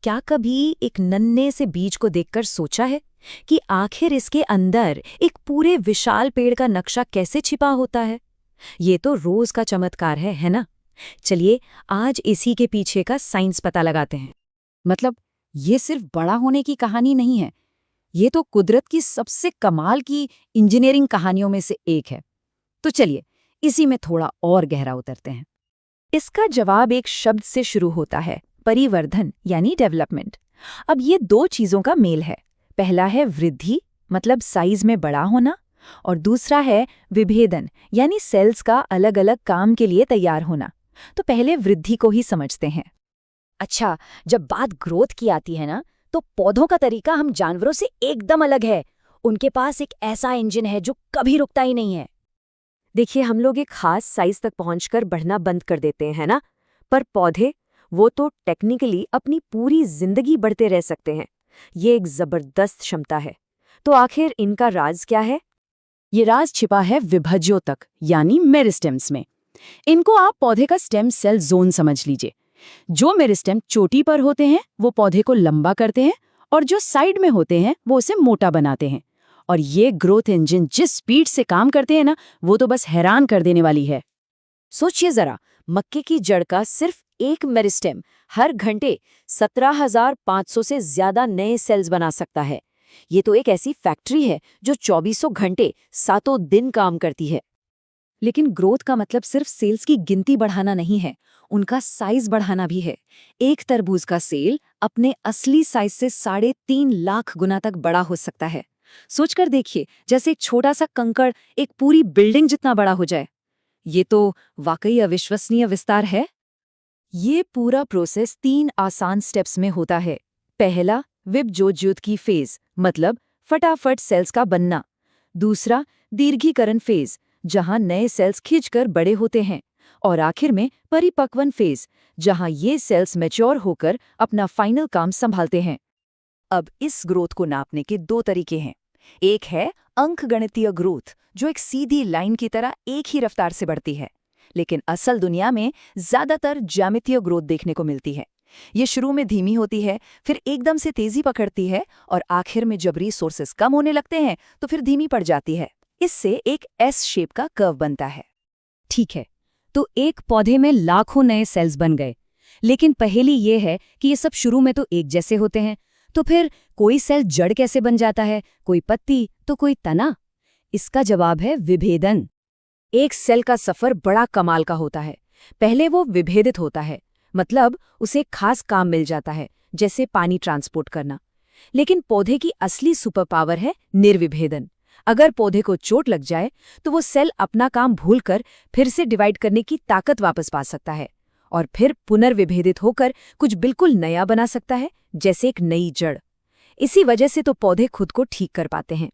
क्या कभी एक नन्हे से बीज को देखकर सोचा है कि आखिर इसके अंदर एक पूरे विशाल पेड़ का नक्शा कैसे छिपा होता है? ये तो रोज का चमत्कार है ना? चलिए आज इसी के पीछे का साइंस पता लगाते हैं। मतलब ये सिर्फ बड़ा होने की कहानी नहीं है, ये तो कुदरत की सबसे कमाल की इंजीनियरिंग कहानियों में से एक है। तो चलिए इसी में थोड़ा और गहरा उतरते हैं। इसका जवाब एक शब्द से शुरू होता है, परिवर्धन यानी डेवलपमेंट। अब ये दो चीजों का मेल है। पहला है वृद्धि, मतलब साइज में बड़ा होना, और दूसरा है विभेदन यानी सेल्स का अलग अलग काम के लिए तैयार होना। तो पहले वृद्धि को ही समझते हैं। अच्छा, जब बात ग्रोथ की आती है ना, तो पौधों का तरीका हम जानवरों से एकदम अलग है। उनके पास एक ऐसा इंजन है जो कभी रुकता ही नहीं है। देखिए, हम लोग एक खास साइज तक पहुंचकर बढ़ना बंद कर देते हैं, है ना? पर पौधे, वो तो टेक्निकली अपनी पूरी जिंदगी बढ़ते रह सकते हैं। ये एक जबरदस्त क्षमता है। तो आखिर इनका राज क्या है? ये राज छिपा है विभज्यों तक, यानी मेरिस्टेम्स में। इनको आप पौधे का स्टेम सेल जोन समझ लीजिए। जो मेरिस्टेम चोटी पर होते हैं वो पौधे को लंबा करते हैं, और जो साइड में होते हैं वो उसे मोटा बनाते हैं। और ये ग्रोथ इंजन जिस स्पीड से काम करते हैं ना, वो तो बस हैरान कर देने वाली है। सोचिए जरा, मक्के की जड़ का सिर्फ एक मेरिस्टेम हर घंटे 17,500 से ज्यादा नए सेल्स बना सकता है। ये तो एक ऐसी फैक्ट्री है जो 24 घंटे 7 दिन काम करती है। लेकिन ग्रोथ का मतलब सिर्फ सेल्स की गिनती बढ़ाना नहीं है, उनका साइज बढ़ाना भी है। एक तरबूज का सेल अपने असली साइज से 3.5 लाख गुना तक बड़ा हो सकता है। सोचकर देखिए, जैसे एक छोटा सा कंकड़ एक पूरी बिल्डिंग जितना बड़ा हो जाए। ये तो वाकई अविश्वसनीय विस्तार है। ये पूरा प्रोसेस 3 आसान स्टेप्स में होता है। पहला, विभजोत की फेज, मतलब फटाफट सेल्स का बनना। दूसरा, दीर्घीकरण फेज, जहां नए सेल्स खिंचकर बड़े होते हैं। और आखिर में परिपक्वन फेज, जहां ये सेल्स मैच्योर होकर अपना फाइनल काम संभालते हैं। अब इस ग्रोथ को नापने के दो तरीके हैं। एक है अंकगणितीय ग्रोथ, जो एक सीधी लाइन की तरह एक ही रफ्तार से बढ़ती है। लेकिन असल दुनिया में ज्यादातर ज्यामितीय ग्रोथ देखने को मिलती है। ये शुरू में धीमी होती है, फिर एकदम से तेजी पकड़ती है, और आखिर में जब रिसोर्सेस कम होने लगते हैं तो फिर धीमी पड़ जाती है। इससे एक एस शेप का कर्व बनता है। ठीक है, तो एक पौधे में लाखों नए सेल्स बन गए। लेकिन पहेली ये है कि ये सब शुरू में तो एक जैसे होते हैं। तो फिर कोई सेल जड़ कैसे बन जाता है, कोई पत्ती तो कोई तना? इसका जवाब है विभेदन। एक सेल का सफर बड़ा कमाल का होता है। पहले वो विभेदित होता है, मतलब उसे खास काम मिल जाता है, जैसे पानी ट्रांसपोर्ट करना। लेकिन पौधे की असली सुपर पावर है निर्विभेदन। अगर पौधे को चोट लग जाए तो वो सेल अपना काम भूलकर फिर से डिवाइड करने की ताकत वापस पा सकता है, और फिर पुनर्विभेदित होकर कुछ बिल्कुल नया बना सकता है, जैसे एक नई जड़। इसी वजह से तो पौधे खुद को ठीक कर पाते हैं।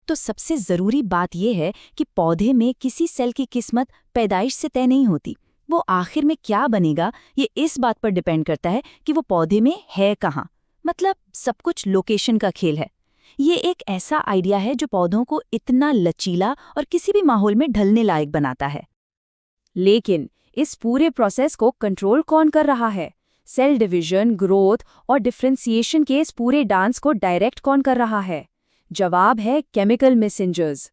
तो सबसे जरूरी बात यह है कि पौधे में किसी सेल की किस्मत पैदाइश से तय नहीं होती। वो आखिर में क्या बनेगा, ये इस बात पर डिपेंड करता है कि वो पौधे में है कहाँ। मतलब सब कुछ लोकेशन का खेल है। ये एक ऐसा आइडिया है जो पौधों को इतना लचीला और किसी भी माहौल में ढलने लायक बनाता है। लेकिन इस पूरे प्रोसेस को कंट्रोल कौन कर रहा है? सेल डिवीजन, ग्रोथ और डिफरेंशिएशन के इस पूरे डांस को डायरेक्ट कौन कर रहा है? जवाब है केमिकल मैसेंजर्स।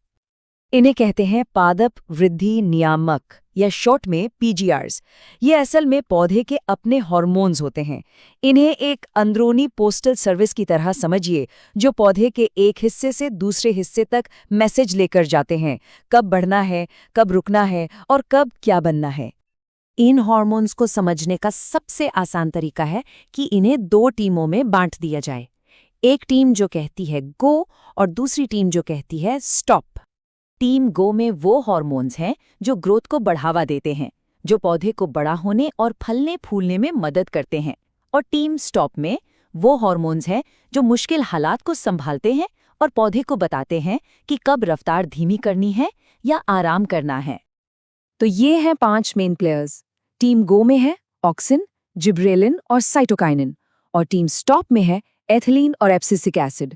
इन्हें कहते हैं पादप वृद्धि नियामक, या शॉर्ट में पीजीआरस। ये असल में पौधे के अपने हार्मोन्स होते हैं। इन्हें एक अंदरूनी पोस्टल सर्विस की तरह समझिए, जो पौधे के एक हिस्से से दूसरे हिस्से तक मैसेज लेकर जाते हैं, कब बढ़ना है, कब रुकना है और कब क्या बनना है। इन हार्मोन्स को समझने का सबसे आसान तरीका है कि इन्हें 2 टीमों में बांट दिया जाए। एक टीम जो कहती है गो, और दूसरी टीम जो कहती है स्टॉप। टीम गो में वो हार्मोन्स हैं जो ग्रोथ को बढ़ावा देते हैं, जो पौधे को बड़ा होने और फलने फूलने में मदद करते हैं। और टीम स्टॉप में वो हार्मोन्स हैं जो मुश्किल हालात को संभालते हैं और पौधे को बताते हैं कि कब रफ्तार धीमी करनी है या आराम करना है। तो ये हैं 5 मेन प्लेयर्स। टीम गो में है ऑक्सिन, जिब्रेलिन और साइटोकाइनिन, और टीम स्टॉप में है एथिलीन और एब्सिसिक एसिड।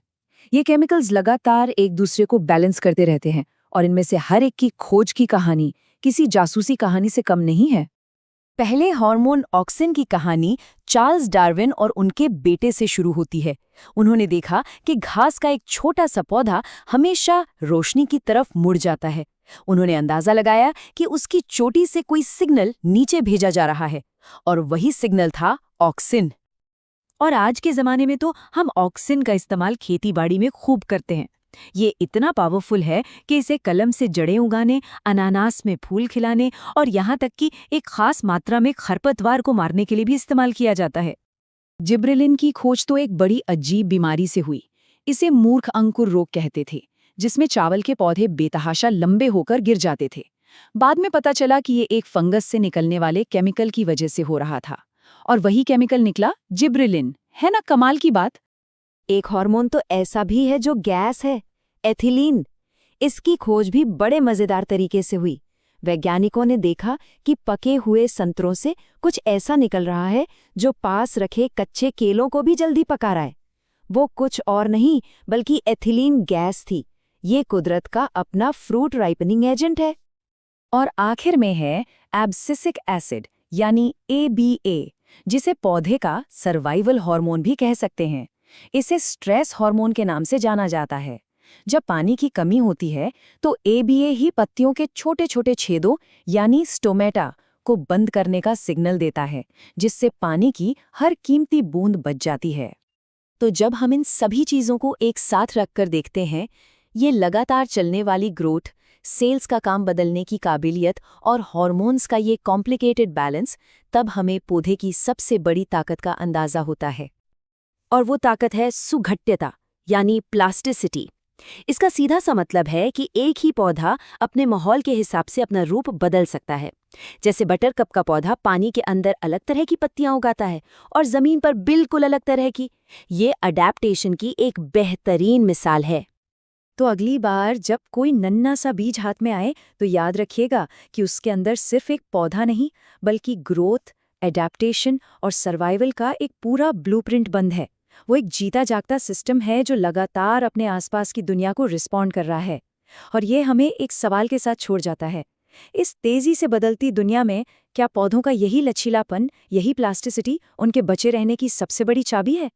ये केमिकल्स लगातार एक दूसरे को बैलेंस करते रहते हैं, और इनमें से हर एक की खोज की कहानी किसी जासूसी कहानी से कम नहीं है। पहले हार्मोन ऑक्सिन की कहानी चार्ल्स डार्विन और उनके बेटे से शुरू होती है। उन्होंने देखा कि घास का एक छोटा सा पौधा हमेशा रोशनी की तरफ मुड़ जाता है। उन्होंने अंदाजा लगाया कि उसकी चोटी से कोई सिग्नल नीचे भेजा जा रहा है, और वही सिग्नल था ऑक्सिन। और आज के ज़माने में तो हम ऑक्सिन का इस्तेमाल खेतीबाड़ी में खूब करते हैं। ये इतना पावरफुल है कि इसे कलम से जड़ें उगाने, अनानास में फूल खिलाने और यहाँ तक कि एक खास मात्रा में खरपतवार को मारने के लिए भी इस्तेमाल किया जाता है। जिब्रेलिन की खोज तो एक बड़ी अजीब बीमारी से हुई। इसे मूर्ख अंकुर रोग कहते थे, जिसमें चावल के पौधे बेतहाशा लंबे होकर गिर जाते थे। बाद में पता चला कि ये एक फंगस से निकलने वाले केमिकल की वजह से हो रहा था, और वही केमिकल निकला जिब्रेलिन। है ना कमाल की बात? एक हार्मोन तो ऐसा भी है जो गैस है, एथिलीन। इसकी खोज भी बड़े मजेदार तरीके से हुई। वैज्ञानिकों ने देखा कि पके हुए संतरों से कुछ ऐसा निकल रहा है जो पास रखे कच्चे केलों को भी जल्दी पका रहा है। वो कुछ और नहीं बल्कि एथिलीन गैस थी। ये कुदरत का अपना फ्रूट राइपनिंग एजेंट है। और आखिर में है एब्सिसिक एसिड यानी ABA, जिसे पौधे का सर्वाइवल हार्मोन भी कह सकते हैं। इसे स्ट्रेस हार्मोन के नाम से जाना जाता है। जब पानी की कमी होती है तो ABA ही पत्तियों के छोटे छोटे छेदों यानी स्टोमेटा को बंद करने का सिग्नल देता है, जिससे पानी की हर कीमती बूंद बच जाती है। तो जब हम इन सभी चीज़ों को एक साथ रखकर देखते हैं, ये लगातार चलने वाली ग्रोथ, सेल्स का काम बदलने की काबिलियत और हार्मोन्स का ये कॉम्प्लिकेटेड बैलेंस, तब हमें पौधे की सबसे बड़ी ताकत का अंदाज़ा होता है। और वो ताकत है सुघट्यता यानी प्लास्टिसिटी। इसका सीधा सा मतलब है कि एक ही पौधा अपने माहौल के हिसाब से अपना रूप बदल सकता है। जैसे बटरकप का पौधा पानी के अंदर अलग तरह की पत्तियां उगाता है और जमीन पर बिल्कुल अलग तरह की। ये अडैप्टेशन की एक बेहतरीन मिसाल है। तो अगली बार जब कोई नन्हा सा बीज हाथ में आए तो याद रखिएगा कि उसके अंदर सिर्फ एक पौधा नहीं, बल्कि ग्रोथ, एडैप्टेशन और सर्वाइवल का एक पूरा ब्लूप्रिंट बंद है। वो एक जीता जागता सिस्टम है जो लगातार अपने आसपास की दुनिया को रिस्पॉन्ड कर रहा है। और ये हमें एक सवाल के साथ छोड़ जाता है। इस तेजी से बदलती दुनिया में क्या पौधों का यही लचीलापन, यही प्लास्टिसिटी उनके बचे रहने की सबसे बड़ी चाबी है?